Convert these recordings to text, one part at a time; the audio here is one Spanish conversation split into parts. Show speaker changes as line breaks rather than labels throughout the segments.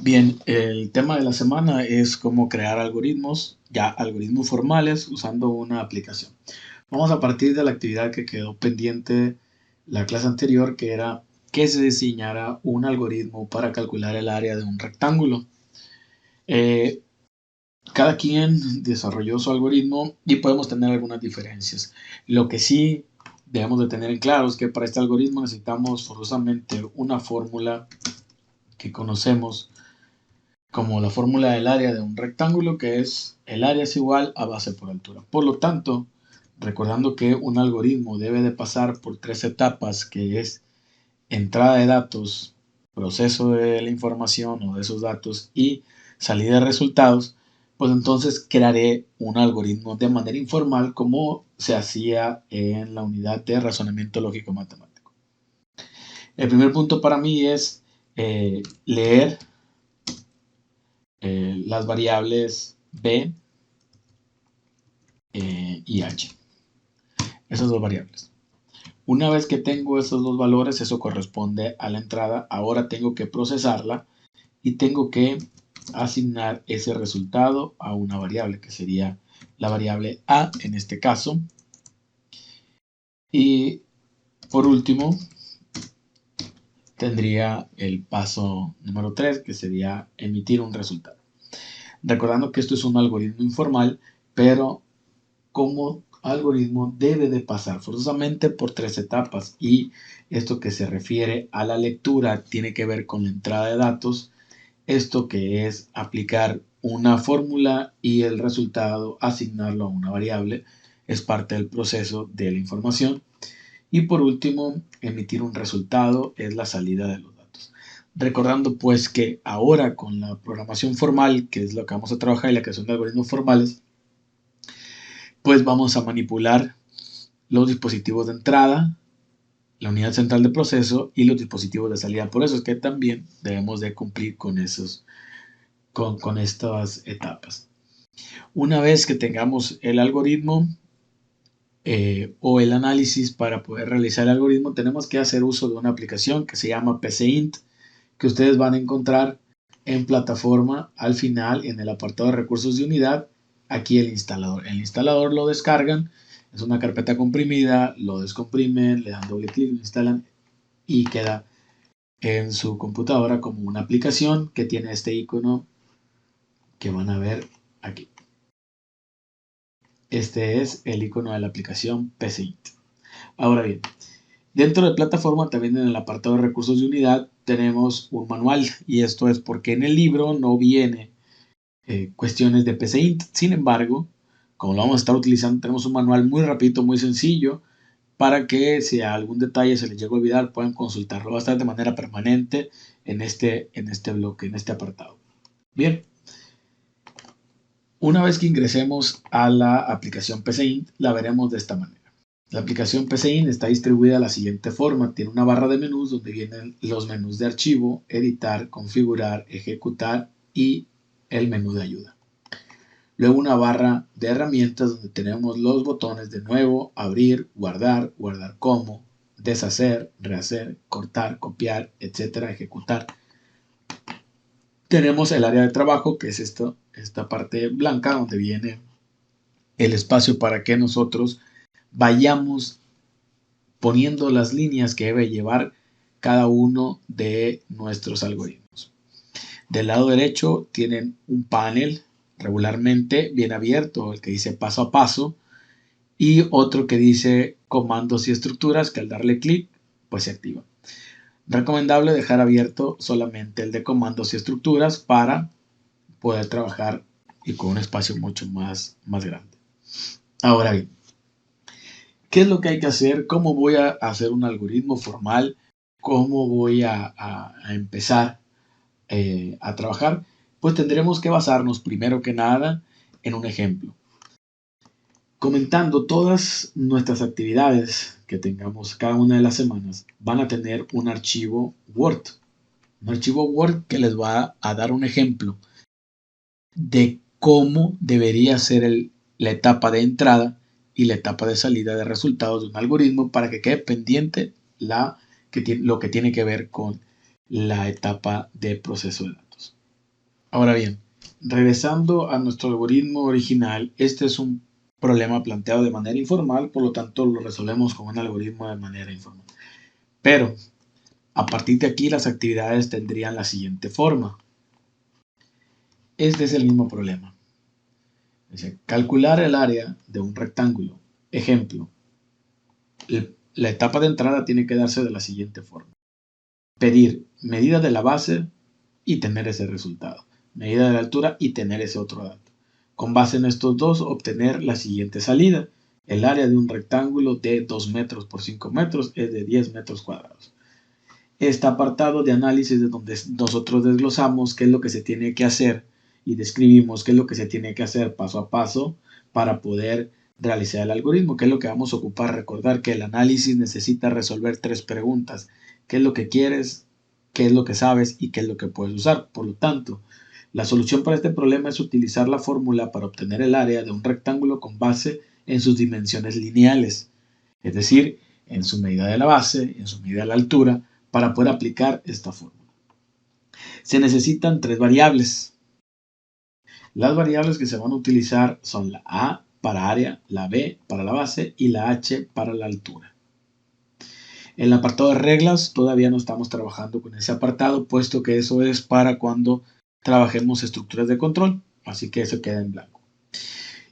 Bien, el tema de la semana es cómo crear algoritmos, ya algoritmos formales usando una aplicación. Vamos a partir de la actividad que quedó pendiente la clase anterior, que era que se diseñara un algoritmo para calcular el área de un rectángulo. Eh, Cada quien desarrolló su algoritmo y podemos tener algunas diferencias. Lo que sí debemos de tener en claro es que para este algoritmo necesitamos forzosamente una fórmula que conocemos como la fórmula del área de un rectángulo, que es el área es igual a base por altura. Por lo tanto, recordando que un algoritmo debe de pasar por tres etapas, que es entrada de datos, proceso de la información o de esos datos y salida de resultados, pues entonces crearé un algoritmo de manera informal como se hacía en la unidad de razonamiento lógico matemático. El primer punto para mí es leer las variables b y h, esas dos variables. Una vez que tengo esos dos valores, eso corresponde a la entrada. Ahora tengo que procesarla y tengo que asignar ese resultado a una variable, que sería la variable a en este caso. Y por último, tendría el paso número 3, que sería emitir un resultado. Recordando que esto es un algoritmo informal, pero como algoritmo debe de pasar forzosamente por tres etapas, y esto que se refiere a la lectura tiene que ver con la entrada de datos, esto que es aplicar una fórmula y el resultado asignarlo a una variable es parte del proceso de la información, y por último emitir un resultado es la salida de los datos. Recordando pues que ahora con la programación formal, que es lo que vamos a trabajar, y la creación de algoritmos formales, pues vamos a manipular los dispositivos de entrada, la unidad central de proceso y los dispositivos de salida. Por eso es que también debemos de cumplir con estas etapas. Una vez que tengamos el algoritmo o el análisis para poder realizar el algoritmo, tenemos que hacer uso de una aplicación que se llama PCInt, que ustedes van a encontrar en plataforma al final en el apartado de recursos de unidad. Aquí el instalador. El instalador lo descargan, es una carpeta comprimida, lo descomprimen, le dan doble clic, lo instalan y queda en su computadora como una aplicación que tiene este icono que van a ver aquí. Este es el icono de la aplicación PCInt. Ahora bien, dentro de plataforma también en el apartado de recursos de unidad tenemos un manual, y esto es porque en el libro no viene cuestiones de PCInt. Sin embargo, como lo vamos a estar utilizando, tenemos un manual muy rápido, muy sencillo, para que si algún detalle se les llega a olvidar puedan consultarlo. Va a estar de manera permanente en este bloque, en este apartado. Bien, una vez que ingresemos a la aplicación PCInt, la veremos de esta manera. La aplicación PCInt está distribuida de la siguiente forma. Tiene una barra de menús donde vienen los menús de archivo, editar, configurar, ejecutar y el menú de ayuda. Luego una barra de herramientas donde tenemos los botones de nuevo, abrir, guardar, guardar como, deshacer, rehacer, cortar, copiar, etcétera, ejecutar. Tenemos el área de trabajo, que es esta parte blanca donde viene el espacio para que nosotros vayamos poniendo las líneas que debe llevar cada uno de nuestros algoritmos. Del lado derecho tienen un panel regularmente bien abierto, el que dice paso a paso, y otro que dice comandos y estructuras, que al darle clic pues se activa. Recomendable dejar abierto solamente el de comandos y estructuras para poder trabajar y con un espacio mucho más grande. Ahora bien, ¿qué es lo que hay que hacer? ¿Cómo voy a hacer un algoritmo formal? ¿Cómo voy a empezar a trabajar? Pues tendremos que basarnos primero que nada en un ejemplo. Comentando todas nuestras actividades que tengamos cada una de las semanas, van a tener un archivo Word. Un archivo Word que les va a dar un ejemplo de cómo debería ser la etapa de entrada y la etapa de salida de resultados de un algoritmo, para que quede pendiente lo que tiene que ver con la etapa de proceso de datos. Ahora bien, regresando a nuestro algoritmo original, este es un problema planteado de manera informal, por lo tanto lo resolvemos con un algoritmo de manera informal. Pero a partir de aquí las actividades tendrían la siguiente forma. Este es el mismo problema. Dice, calcular el área de un rectángulo. Ejemplo, la etapa de entrada tiene que darse de la siguiente forma. Pedir medida de la base y tener ese resultado. Medida de la altura y tener ese otro dato. Con base en estos dos, obtener la siguiente salida. El área de un rectángulo de 2 metros por 5 metros es de 10 metros cuadrados. Este apartado de análisis de donde nosotros desglosamos qué es lo que se tiene que hacer y describimos qué es lo que se tiene que hacer paso a paso para poder realizar el algoritmo, qué es lo que vamos a ocupar. Recordar que el análisis necesita resolver 3 preguntas. ¿Qué es lo que quieres? ¿Qué es lo que sabes? ¿Y qué es lo que puedes usar? Por lo tanto, la solución para este problema es utilizar la fórmula para obtener el área de un rectángulo con base en sus dimensiones lineales, es decir, en su medida de la base, en su medida de la altura, para poder aplicar esta fórmula. Se necesitan 3 variables. Las variables que se van a utilizar son la A para área, la B para la base y la H para la altura. En el apartado de reglas todavía no estamos trabajando con ese apartado, puesto que eso es para cuando trabajemos estructuras de control, así que eso queda en blanco.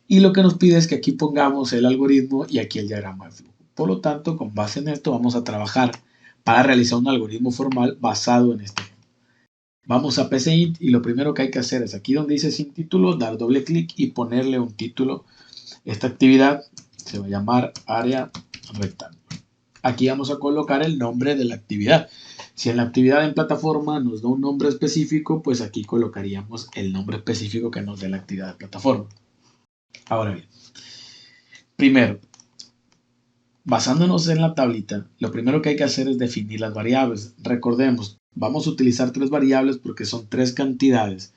Y lo que nos pide es que aquí pongamos el algoritmo y aquí el diagrama de flujo. Por lo tanto, con base en esto vamos a trabajar para realizar un algoritmo formal basado en este. Vamos a PCInt y lo primero que hay que hacer es aquí donde dice sin título, dar doble clic y ponerle un título. Esta actividad se va a llamar área rectángulo. Aquí vamos a colocar el nombre de la actividad. Si en la actividad en plataforma nos da un nombre específico, pues aquí colocaríamos el nombre específico que nos dé la actividad de plataforma. Ahora bien, primero, basándonos en la tablita, lo primero que hay que hacer es definir las variables. Recordemos, vamos a utilizar 3 variables porque son 3 cantidades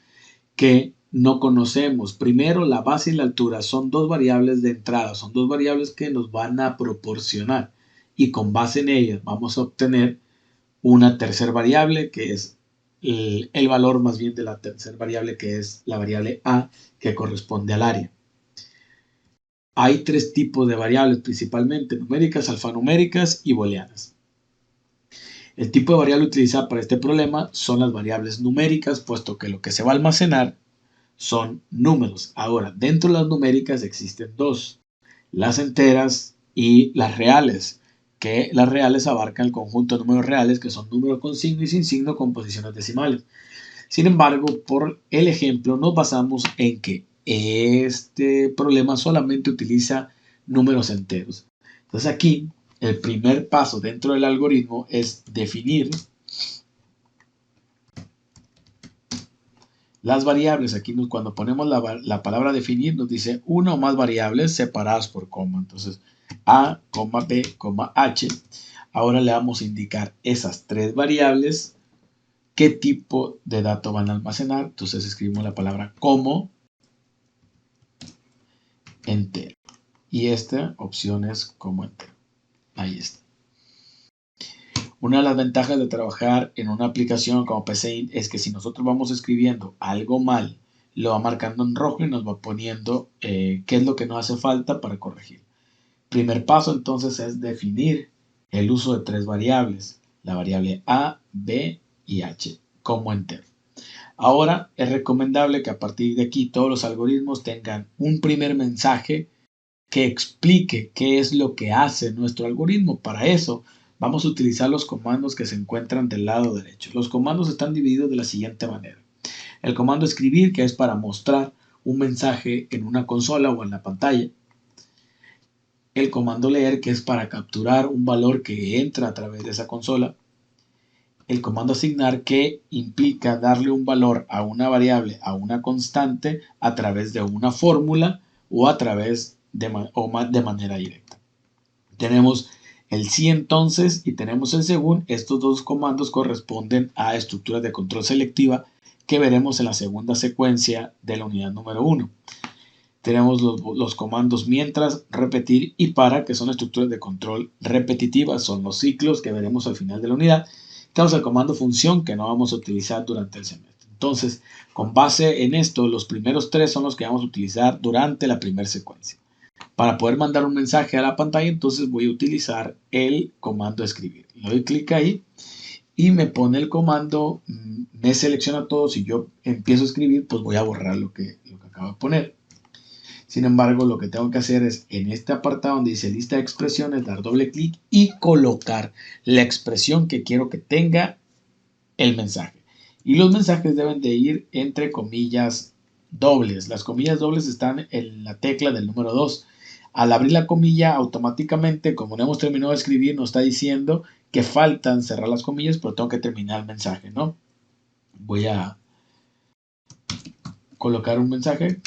que no conocemos. Primero, la base y la altura son 2 variables de entrada, son 2 variables que nos van a proporcionar y con base en ellas vamos a obtener una tercera variable que es el valor más bien de la tercera variable que es la variable A que corresponde al área. Hay 3 tipos de variables principalmente, numéricas, alfanuméricas y booleanas. El tipo de variable utilizada para este problema son las variables numéricas, puesto que lo que se va a almacenar son números. Ahora, dentro de las numéricas existen 2, las enteras y las reales, que las reales abarcan el conjunto de números reales, que son números con signo y sin signo con posiciones decimales. Sin embargo, por el ejemplo, nos basamos en que este problema solamente utiliza números enteros. Entonces aquí, el primer paso dentro del algoritmo es definir las variables. Aquí cuando ponemos la palabra definir nos dice una o más variables separadas por coma. Entonces, A, B, H. Ahora le vamos a indicar esas 3 variables qué tipo de dato van a almacenar. Entonces escribimos la palabra como entero. Y esta opción es como entero. Ahí está. Una de las ventajas de trabajar en una aplicación como PCInt es que si nosotros vamos escribiendo algo mal, lo va marcando en rojo y nos va poniendo qué es lo que nos hace falta para corregir. Primer paso entonces es definir el uso de 3 variables, la variable A, B y H como entero. Ahora es recomendable que a partir de aquí todos los algoritmos tengan un primer mensaje que explique qué es lo que hace nuestro algoritmo. Para eso vamos a utilizar los comandos que se encuentran del lado derecho. Los comandos están divididos de la siguiente manera. El comando escribir, que es para mostrar un mensaje en una consola o en la pantalla. El comando leer, que es para capturar un valor que entra a través de esa consola. El comando asignar, que implica darle un valor a una variable, a una constante, a través de una fórmula o a través de manera directa. Tenemos el si entonces y tenemos el según. Estos 2 comandos corresponden a estructuras de control selectiva que veremos en la segunda secuencia de la unidad número 1. Tenemos los comandos mientras, repetir y para, que son estructuras de control repetitivas, son los ciclos que veremos al final de la unidad. Tenemos el comando función, que no vamos a utilizar durante el semestre. Entonces, con base en esto, los primeros tres son los que vamos a utilizar durante la primera secuencia. Para poder mandar un mensaje a la pantalla, entonces voy a utilizar el comando escribir. Le doy clic ahí y me pone el comando, me selecciona todo. Si yo empiezo a escribir, pues voy a borrar lo que acabo de poner. Sin embargo, lo que tengo que hacer es en este apartado donde dice lista de expresiones, dar doble clic y colocar la expresión que quiero que tenga el mensaje. Y los mensajes deben de ir entre comillas dobles. Las comillas dobles están en la tecla del número 2. Al abrir la comilla, automáticamente, como no hemos terminado de escribir, nos está diciendo que faltan cerrar las comillas, pero tengo que terminar el mensaje, ¿no? Voy a colocar un mensaje.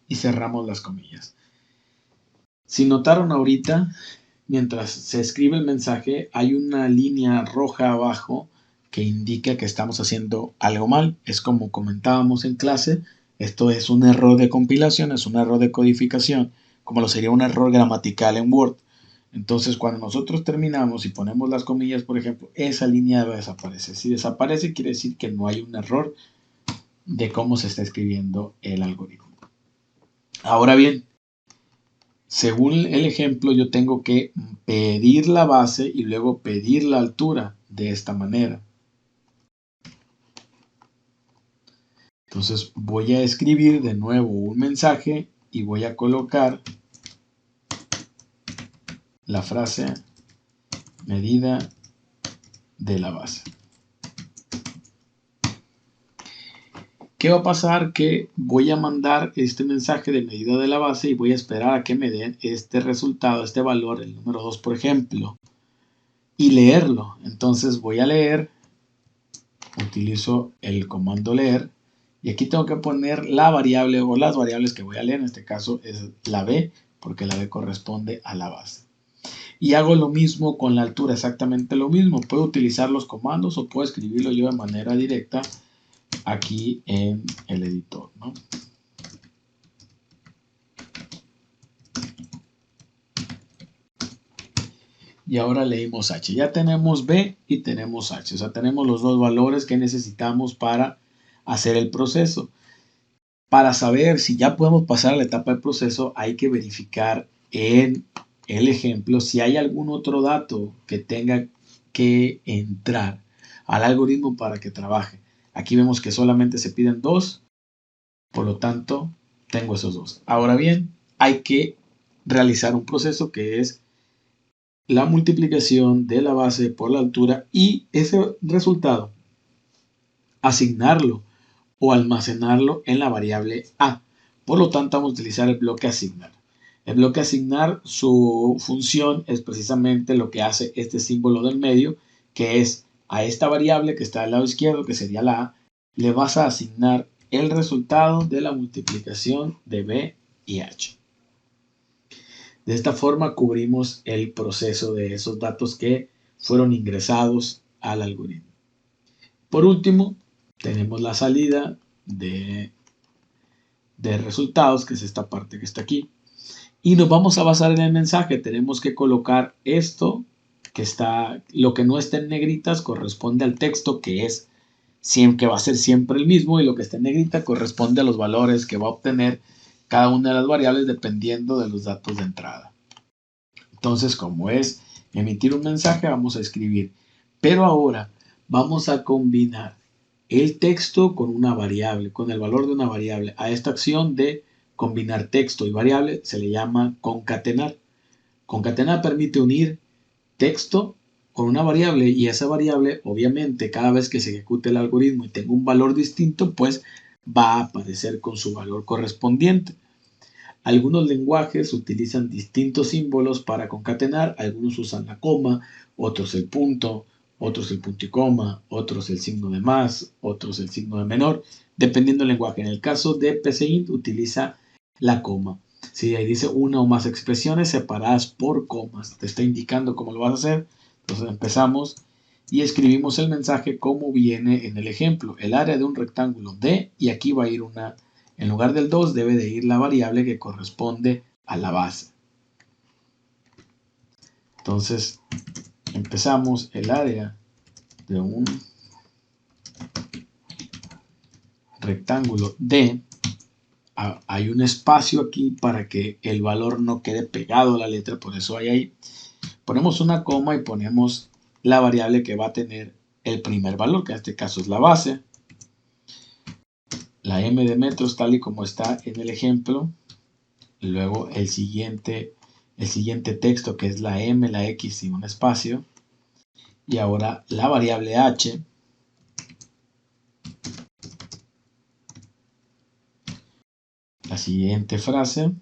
Y cerramos las comillas. Si notaron ahorita, mientras se escribe el mensaje, hay una línea roja abajo que indica que estamos haciendo algo mal. Es como comentábamos en clase, esto es un error de compilación, es un error de codificación, como lo sería un error gramatical en Word. Entonces, cuando nosotros terminamos y ponemos las comillas, por ejemplo, esa línea debe desaparecer. Si desaparece, quiere decir que no hay un error de cómo se está escribiendo el algoritmo. Ahora bien, según el ejemplo, yo tengo que pedir la base y luego pedir la altura de esta manera. Entonces voy a escribir de nuevo un mensaje y voy a colocar la frase medida de la base. ¿Qué va a pasar? Que voy a mandar este mensaje de medida de la base y voy a esperar a que me den este resultado, este valor, el número 2, por ejemplo, y leerlo. Entonces voy a leer, utilizo el comando leer, y aquí tengo que poner la variable o las variables que voy a leer. En este caso es la b, porque la b corresponde a la base. Y hago lo mismo con la altura, exactamente lo mismo. Puedo utilizar los comandos o puedo escribirlo yo de manera directa aquí en el editor, ¿no? Y ahora leímos h. Ya tenemos b y tenemos h. O sea, tenemos los dos valores que necesitamos para hacer el proceso. Para saber si ya podemos pasar a la etapa del proceso, hay que verificar en el ejemplo si hay algún otro dato que tenga que entrar al algoritmo para que trabaje. Aquí vemos que solamente se piden 2, por lo tanto, tengo esos 2. Ahora bien, hay que realizar un proceso que es la multiplicación de la base por la altura y ese resultado asignarlo o almacenarlo en la variable a. Por lo tanto, vamos a utilizar el bloque asignar. El bloque asignar, su función es precisamente lo que hace este símbolo del medio, que es a esta variable que está al lado izquierdo, que sería la a, le vas a asignar el resultado de la multiplicación de b y h. De esta forma cubrimos el proceso de esos datos que fueron ingresados al algoritmo. Por último, tenemos la salida de resultados, que es esta parte que está aquí. Y nos vamos a basar en el mensaje. Tenemos que colocar esto, que está, lo que no está en negritas corresponde al texto, que es que va a ser siempre el mismo, y lo que está en negrita corresponde a los valores que va a obtener cada una de las variables dependiendo de los datos de entrada. Entonces, como es emitir un mensaje, vamos a escribir. Pero ahora vamos a combinar el texto con una variable, con el valor de una variable. A esta acción de combinar texto y variable se le llama concatenar. Concatenar permite unir texto con una variable y esa variable, obviamente, cada vez que se ejecute el algoritmo y tenga un valor distinto, pues va a aparecer con su valor correspondiente. Algunos lenguajes utilizan distintos símbolos para concatenar, algunos usan la coma, otros el punto, otros el punto y coma, otros el signo de más, otros el signo de menor, dependiendo del lenguaje. En el caso de PCInt utiliza la coma. Si ahí dice una o más expresiones separadas por comas, te está indicando cómo lo vas a hacer. Entonces empezamos y escribimos el mensaje como viene en el ejemplo. El área de un rectángulo D, y aquí va a ir en lugar del 2 debe de ir la variable que corresponde a la base. Entonces empezamos el área de un rectángulo D. Hay un espacio aquí para que el valor no quede pegado a la letra, por eso hay ahí. Ponemos una coma y ponemos la variable que va a tener el primer valor, que en este caso es la base. La m de metros tal y como está en el ejemplo. Y luego el siguiente texto que es la m, la x y un espacio. Y ahora la variable h. La siguiente frase.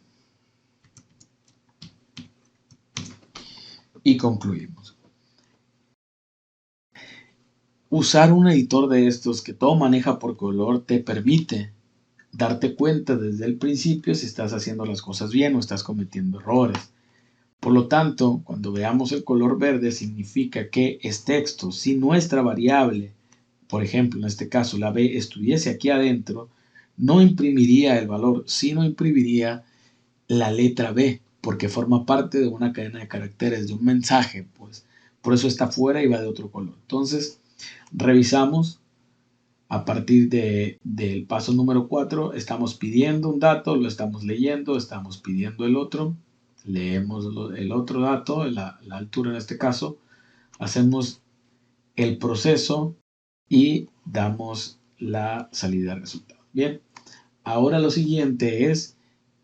Y concluimos. Usar un editor de estos que todo maneja por color te permite darte cuenta desde el principio si estás haciendo las cosas bien o estás cometiendo errores. Por lo tanto, cuando veamos el color verde significa que es texto. Si nuestra variable, por ejemplo, en este caso la B, estuviese aquí adentro, no imprimiría el valor, sino imprimiría la letra B, porque forma parte de una cadena de caracteres, de un mensaje, pues por eso está fuera y va de otro color. Entonces, revisamos a partir del paso número 4, estamos pidiendo un dato, lo estamos leyendo, estamos pidiendo el otro, leemos el otro dato, la altura en este caso, hacemos el proceso y damos la salida de resultado. Bien, ahora lo siguiente es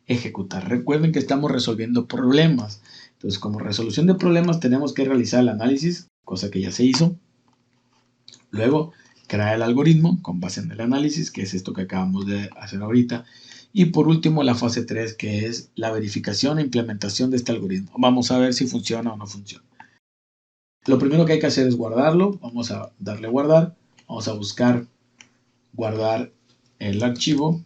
ejecutar. Recuerden que estamos resolviendo problemas. Entonces, como resolución de problemas tenemos que realizar el análisis, cosa que ya se hizo. Luego, crear el algoritmo con base en el análisis, que es esto que acabamos de hacer ahorita. Y por último, la fase 3, que es la verificación e implementación de este algoritmo. Vamos a ver si funciona o no funciona. Lo primero que hay que hacer es guardarlo. Vamos a darle guardar. Vamos a buscar guardar el archivo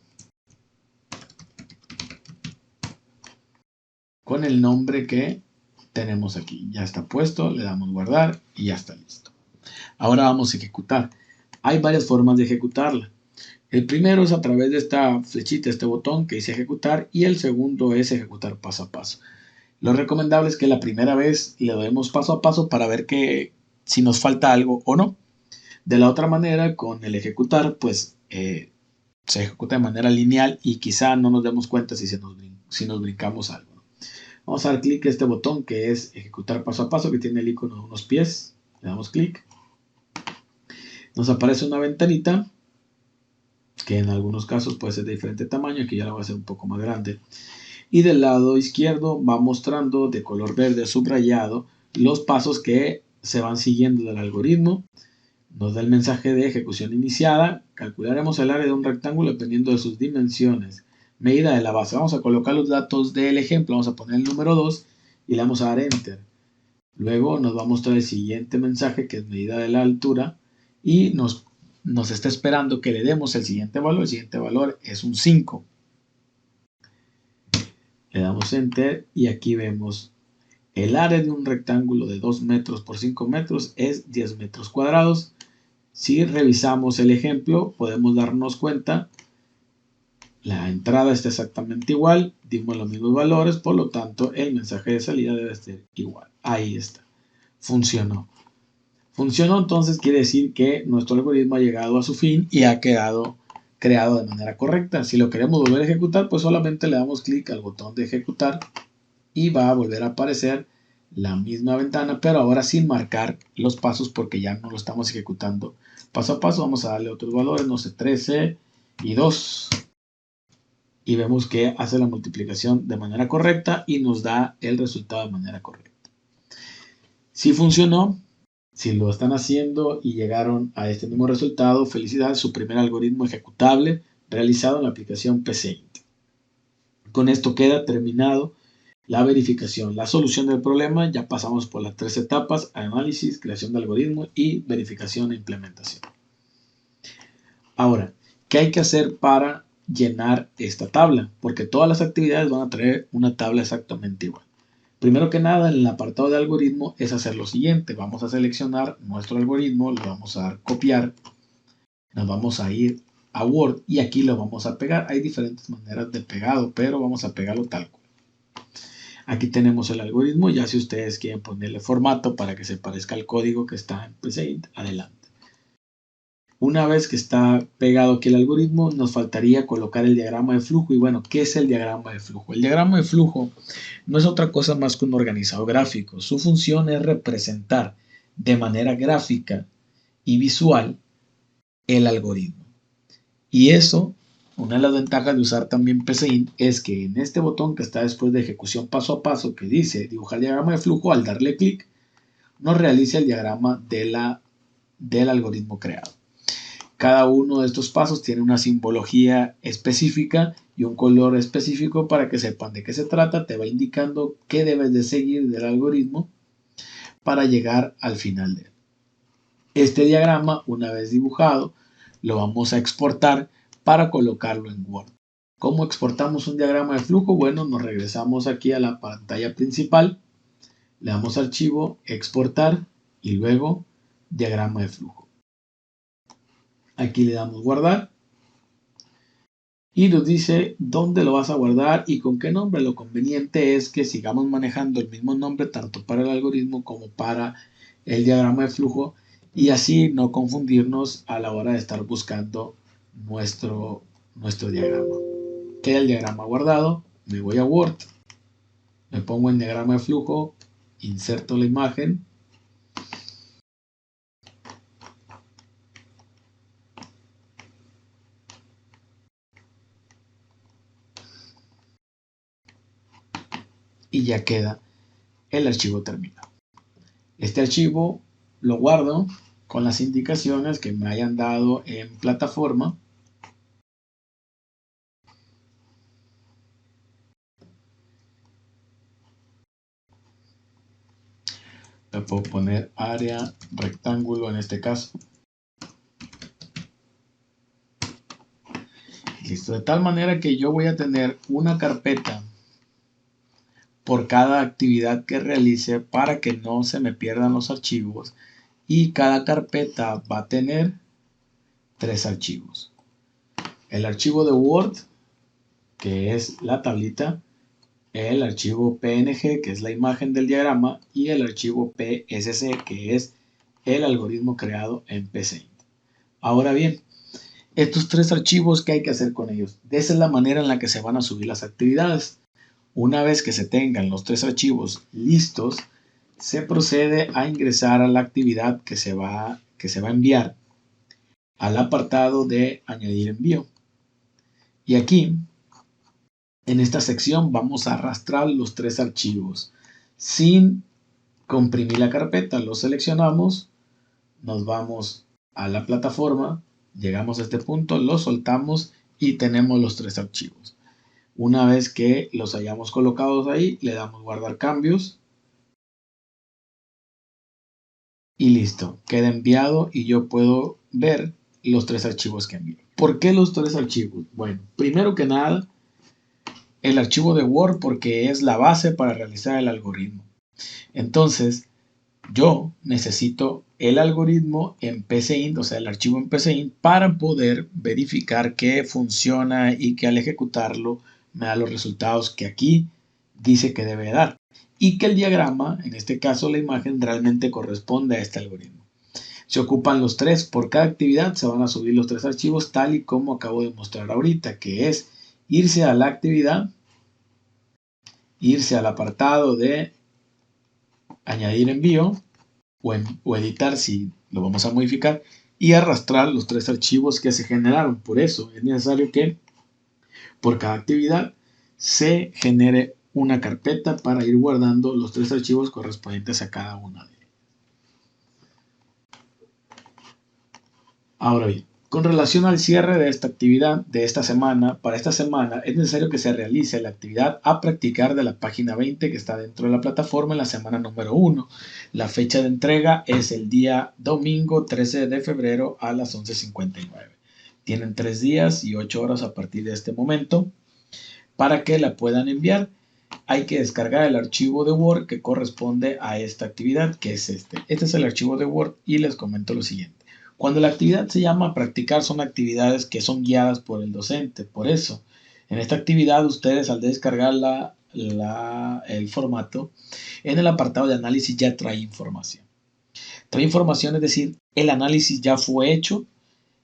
con el nombre que tenemos aquí. Ya está puesto, le damos guardar y ya está listo. Ahora vamos a ejecutar. Hay varias formas de ejecutarla. El primero es a través de esta flechita, este botón que dice ejecutar, y el segundo es ejecutar paso a paso. Lo recomendable es que la primera vez le demos paso a paso para ver si nos falta algo o no. De la otra manera, con el ejecutar, pues se ejecuta de manera lineal y quizá no nos demos cuenta si nos brincamos algo. Vamos a dar clic a este botón que es ejecutar paso a paso, que tiene el icono de unos pies. Le damos clic. Nos aparece una ventanita que en algunos casos puede ser de diferente tamaño, aquí ya la voy a hacer un poco más grande. Y del lado izquierdo va mostrando de color verde subrayado los pasos que se van siguiendo del algoritmo. Nos da el mensaje de ejecución iniciada. Calcularemos el área de un rectángulo dependiendo de sus dimensiones. Medida de la base. Vamos a colocar los datos del ejemplo. Vamos a poner el número 2 y le vamos a dar Enter. Luego nos va a mostrar el siguiente mensaje que es medida de la altura y nos está esperando que le demos el siguiente valor. El siguiente valor es un 5. Le damos Enter y aquí vemos el área de un rectángulo de 2 metros por 5 metros es 10 metros cuadrados. Si revisamos el ejemplo, podemos darnos cuenta, la entrada está exactamente igual, dimos los mismos valores, por lo tanto el mensaje de salida debe ser igual. Ahí está, funcionó. Funcionó, entonces quiere decir que nuestro algoritmo ha llegado a su fin y ha quedado creado de manera correcta. Si lo queremos volver a ejecutar, pues solamente le damos clic al botón de ejecutar y va a volver a aparecer la misma ventana, pero ahora sin marcar los pasos porque ya no lo estamos ejecutando paso a paso. Vamos a darle otros valores, no sé, 13 y 2. Y vemos que hace la multiplicación de manera correcta y nos da el resultado de manera correcta. Si funcionó, si lo están haciendo y llegaron a este mismo resultado, felicidades, su primer algoritmo ejecutable realizado en la aplicación PCInt. Con esto queda terminado la verificación, la solución del problema. Ya pasamos por las 3 etapas: análisis, creación de algoritmo y verificación e implementación. Ahora, ¿qué hay que hacer para llenar esta tabla? Porque todas las actividades van a traer una tabla exactamente igual. Primero que nada, en el apartado de algoritmo es hacer lo siguiente. Vamos a seleccionar nuestro algoritmo, le vamos a dar copiar, nos vamos a ir a Word y aquí lo vamos a pegar. Hay diferentes maneras de pegado, pero vamos a pegarlo tal cual. Aquí tenemos el algoritmo, ya si ustedes quieren ponerle formato para que se parezca al código que está en Paint, adelante. Una vez que está pegado aquí el algoritmo, nos faltaría colocar el diagrama de flujo. Y bueno, ¿qué es el diagrama de flujo? El diagrama de flujo no es otra cosa más que un organizador gráfico. Su función es representar de manera gráfica y visual el algoritmo. Y eso, una de las ventajas de usar también PCInt es que en este botón que está después de ejecución paso a paso que dice dibujar diagrama de flujo, al darle clic, nos realiza el diagrama del algoritmo creado. Cada uno de estos pasos tiene una simbología específica y un color específico para que sepan de qué se trata. Te va indicando qué debes de seguir del algoritmo para llegar al final de él. Este diagrama, una vez dibujado, lo vamos a exportar para colocarlo en Word. ¿Cómo exportamos un diagrama de flujo? Bueno, nos regresamos aquí a la pantalla principal, le damos archivo, exportar y luego diagrama de flujo. Aquí le damos guardar y nos dice dónde lo vas a guardar y con qué nombre. Lo conveniente es que sigamos manejando el mismo nombre tanto para el algoritmo como para el diagrama de flujo y así no confundirnos a la hora de estar buscando nuestro diagrama. Queda el diagrama guardado, me voy a Word, me pongo en diagrama de flujo, inserto la imagen y ya queda el archivo terminado. Este archivo lo guardo con las indicaciones que me hayan dado en plataforma. Le puedo poner área rectángulo en este caso. Listo, de tal manera que yo voy a tener una carpeta por cada actividad que realice para que no se me pierdan los archivos y cada carpeta va a tener 3 archivos. El archivo de Word, que es la tablita, el archivo PNG, que es la imagen del diagrama, y el archivo PSC, que es el algoritmo creado en PCInt. Ahora bien, estos 3 archivos, ¿qué hay que hacer con ellos? Esa es la manera en la que se van a subir las actividades. Una vez que se tengan los 3 archivos listos, se procede a ingresar a la actividad que se va a enviar al apartado de añadir envío. Y aquí, en esta sección, vamos a arrastrar los 3 archivos sin comprimir la carpeta. Los seleccionamos, nos vamos a la plataforma, llegamos a este punto, los soltamos y tenemos los 3 archivos. Una vez que los hayamos colocado ahí, le damos guardar cambios y listo, queda enviado y yo puedo ver los 3 archivos que envié. ¿Por qué los 3 archivos? Bueno, primero que nada, el archivo de Word porque es la base para realizar el algoritmo. Entonces, yo necesito el algoritmo en PCInt, o sea, el archivo en PCInt, para poder verificar que funciona y que al ejecutarlo me da los resultados que aquí dice que debe dar. Y que el diagrama, en este caso la imagen, realmente corresponde a este algoritmo. Se ocupan los 3 por cada actividad, se van a subir los 3 archivos tal y como acabo de mostrar ahorita, que es irse a la actividad, irse al apartado de añadir envío o editar si lo vamos a modificar y arrastrar los 3 archivos que se generaron. Por eso es necesario que por cada actividad se genere una carpeta para ir guardando los 3 archivos correspondientes a cada una de ellas. Ahora bien, con relación al cierre de esta actividad de esta semana, para esta semana es necesario que se realice la actividad a practicar de la página 20 que está dentro de la plataforma en la semana número 1. La fecha de entrega es el día domingo 13 de febrero a las 11:59. Tienen 3 días y 8 horas a partir de este momento para que la puedan enviar. hay que descargar el archivo de Word que corresponde a esta actividad, que es este. Este es el archivo de Word y les comento lo siguiente. Cuando la actividad se llama practicar, son actividades que son guiadas por el docente. Por eso, en esta actividad ustedes al descargar el formato, en el apartado de análisis ya trae información. Trae información, es decir, el análisis ya fue hecho,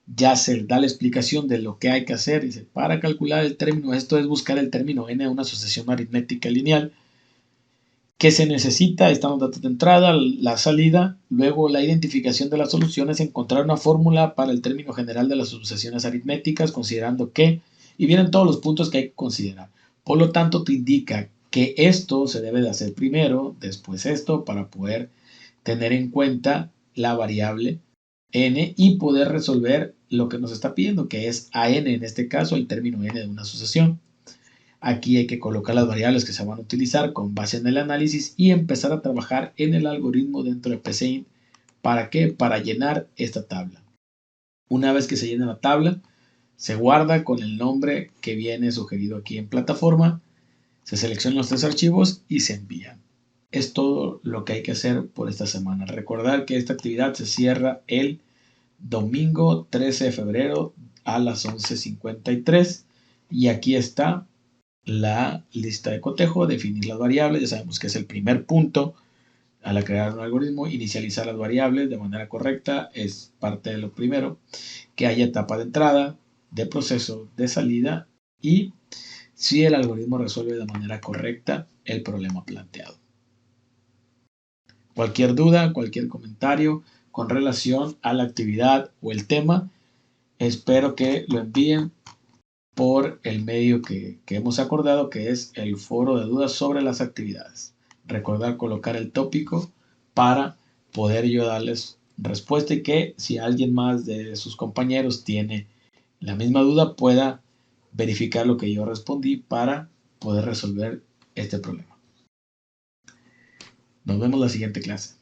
ya se da la explicación de lo que hay que hacer. Dice, para calcular el término, esto es buscar el término n de una asociación aritmética lineal. ¿Qué se necesita? Están los datos de entrada, la salida, luego la identificación de las soluciones, encontrar una fórmula para el término general de las asociaciones aritméticas, considerando que, y vienen todos los puntos que hay que considerar. Por lo tanto, te indica que esto se debe de hacer primero, después esto, para poder tener en cuenta la variable n y poder resolver lo que nos está pidiendo, que es a n, en este caso, el término n de una asociación. Aquí hay que colocar las variables que se van a utilizar con base en el análisis y empezar a trabajar en el algoritmo dentro de PCInt. ¿Para qué? Para llenar esta tabla. Una vez que se llena la tabla, se guarda con el nombre que viene sugerido aquí en plataforma, se seleccionan los tres archivos y se envían. Es todo lo que hay que hacer por esta semana. Recordar que esta actividad se cierra el domingo 13 de febrero a las 11:53 y aquí está la lista de cotejo, definir las variables, ya sabemos que es el primer punto al crear un algoritmo, inicializar las variables de manera correcta es parte de lo primero, que haya etapa de entrada, de proceso, de salida y si el algoritmo resuelve de manera correcta el problema planteado. Cualquier duda, cualquier comentario con relación a la actividad o el tema, espero que lo envíen por el medio que hemos acordado, que es el foro de dudas sobre las actividades. Recordar colocar el tópico para poder yo darles respuesta y que si alguien más de sus compañeros tiene la misma duda pueda verificar lo que yo respondí para poder resolver este problema. Nos vemos la siguiente clase.